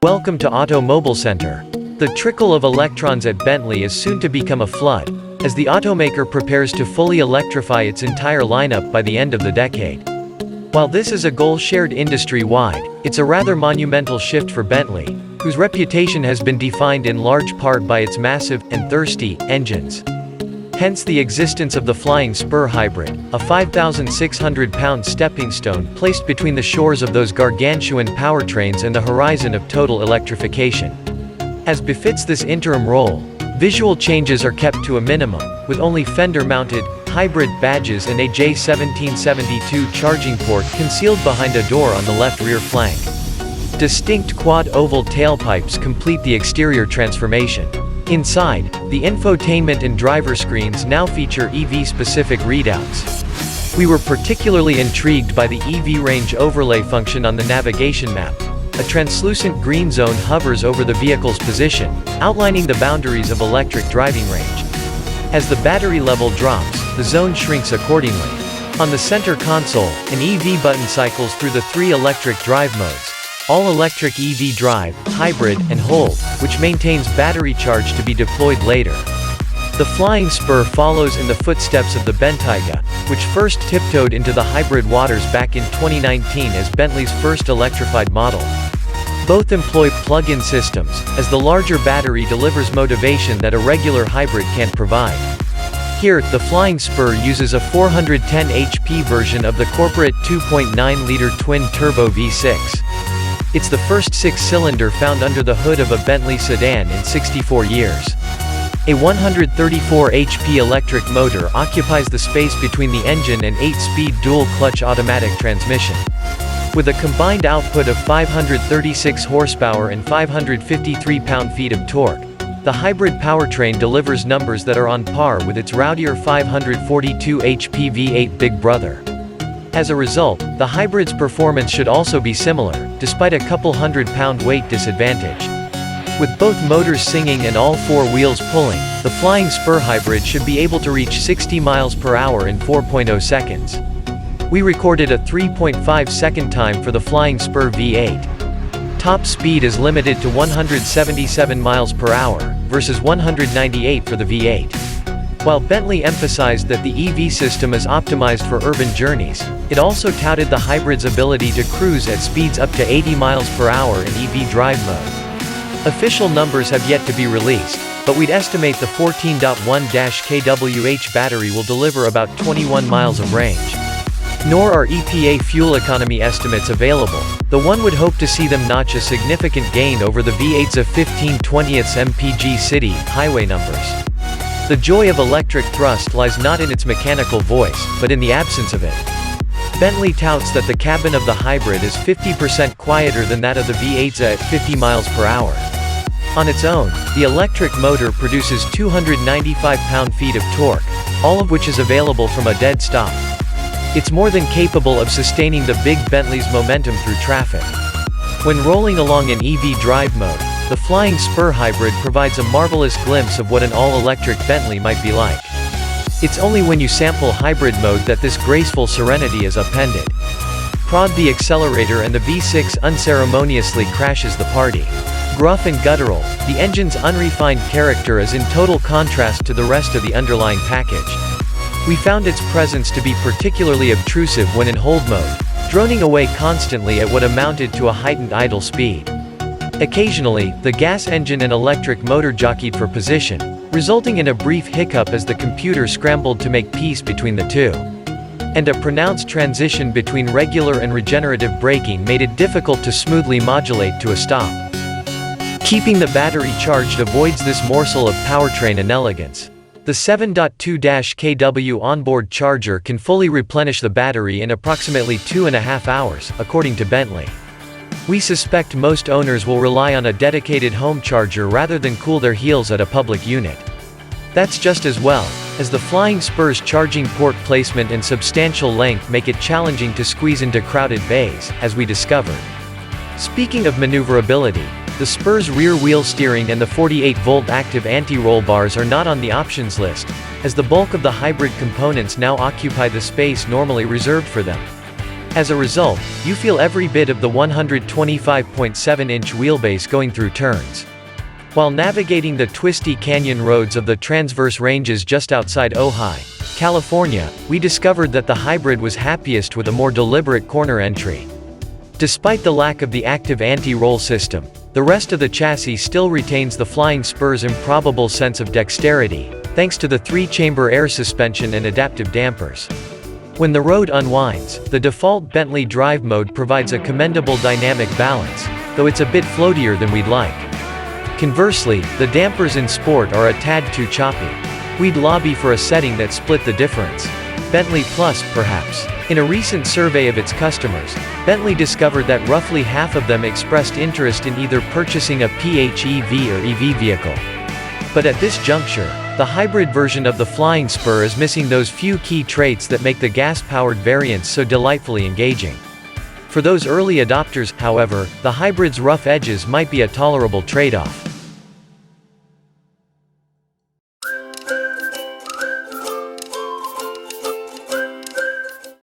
Welcome to Automobile Center. The trickle of electrons at Bentley is soon to become a flood, as the automaker prepares to fully electrify its entire lineup by the end of the decade. While this is a goal shared industry-wide, it's a rather monumental shift for Bentley, whose reputation has been defined in large part by its massive, and thirsty, engines. Hence the existence of the Flying Spur Hybrid, a 5,600-pound stepping stone placed between the shores of those gargantuan powertrains and the horizon of total electrification. As befits this interim role, visual changes are kept to a minimum, with only fender-mounted, hybrid badges and a J1772 charging port concealed behind a door on the left rear flank. Distinct quad-oval tailpipes complete the exterior transformation. Inside, the infotainment and driver screens now feature EV-specific readouts. We were particularly intrigued by the EV range overlay function on the navigation map. A translucent green zone hovers over the vehicle's position, outlining the boundaries of electric driving range. As the battery level drops, the zone shrinks accordingly. On the center console, an EV button cycles through the three electric drive modes: all-electric EV drive, hybrid, and hold, which maintains battery charge to be deployed later. The Flying Spur follows in the footsteps of the Bentley, which first tiptoed into the hybrid waters back in 2019 as Bentley's first electrified model. Both employ plug-in systems, as the larger battery delivers motivation that a regular hybrid can't provide. Here, the Flying Spur uses a 410 HP version of the corporate 2.9-liter twin-turbo V6. It's the first six-cylinder found under the hood of a Bentley sedan in 64 years. A 134 HP electric motor occupies the space between the engine and 8-speed dual-clutch automatic transmission. With a combined output of 536 horsepower and 553 pound-feet of torque, the hybrid powertrain delivers numbers that are on par with its rowdier 542 HP V8 big brother. As a result, the hybrid's performance should also be similar, despite a couple hundred-pound weight disadvantage. With both motors singing and all four wheels pulling, the Flying Spur Hybrid should be able to reach 60 miles per hour in 4.0 seconds. We recorded a 3.5-second time for the Flying Spur V8. Top speed is limited to 177 miles per hour, versus 198 for the V8. While Bentley emphasized that the EV system is optimized for urban journeys, it also touted the hybrid's ability to cruise at speeds up to 80 miles per hour in EV drive mode. Official numbers have yet to be released, but we'd estimate the 14.1 kWh battery will deliver about 21 miles of range. Nor are EPA fuel economy estimates available, though one would hope to see them notch a significant gain over the V8's of 15/20 mpg city, highway numbers. The joy of electric thrust lies not in its mechanical voice, but in the absence of it. Bentley touts that the cabin of the hybrid is 50% quieter than that of the V8's at 50 miles per hour. On its own, the electric motor produces 295 pound-feet of torque, all of which is available from a dead stop. It's more than capable of sustaining the big Bentley's momentum through traffic. When rolling along in EV drive mode, the Flying Spur Hybrid provides a marvelous glimpse of what an all-electric Bentley might be like. It's only when you sample hybrid mode that this graceful serenity is upended. Prod the accelerator and the V6 unceremoniously crashes the party. Gruff and guttural, the engine's unrefined character is in total contrast to the rest of the underlying package. We found its presence to be particularly obtrusive when in hold mode, droning away constantly at what amounted to a heightened idle speed. Occasionally, the gas engine and electric motor jockeyed for position, resulting in a brief hiccup as the computer scrambled to make peace between the two. And a pronounced transition between regular and regenerative braking made it difficult to smoothly modulate to a stop. Keeping the battery charged avoids this morsel of powertrain inelegance. The 7.2 kW onboard charger can fully replenish the battery in approximately 2.5 hours, according to Bentley. We suspect most owners will rely on a dedicated home charger rather than cool their heels at a public unit. That's just as well, as the Flying Spur's charging port placement and substantial length make it challenging to squeeze into crowded bays, as we discovered. Speaking of maneuverability, the Spur's rear wheel steering and the 48-volt active anti-roll bars are not on the options list, as the bulk of the hybrid components now occupy the space normally reserved for them. As a result, you feel every bit of the 125.7-inch wheelbase going through turns. While navigating the twisty canyon roads of the transverse ranges just outside Ojai, California, we discovered that the hybrid was happiest with a more deliberate corner entry. Despite the lack of the active anti-roll system, the rest of the chassis still retains the Flying Spur's improbable sense of dexterity, thanks to the 3-chamber air suspension and adaptive dampers. When the road unwinds, the default Bentley drive mode provides a commendable dynamic balance, though it's a bit floatier than we'd like. Conversely, the dampers in Sport are a tad too choppy. We'd lobby for a setting that split the difference. Bentley Plus, perhaps. In a recent survey of its customers, Bentley discovered that roughly half of them expressed interest in either purchasing a PHEV or EV vehicle. But at this juncture, the hybrid version of the Flying Spur is missing those few key traits that make the gas-powered variants so delightfully engaging. For those early adopters, however, the hybrid's rough edges might be a tolerable trade-off.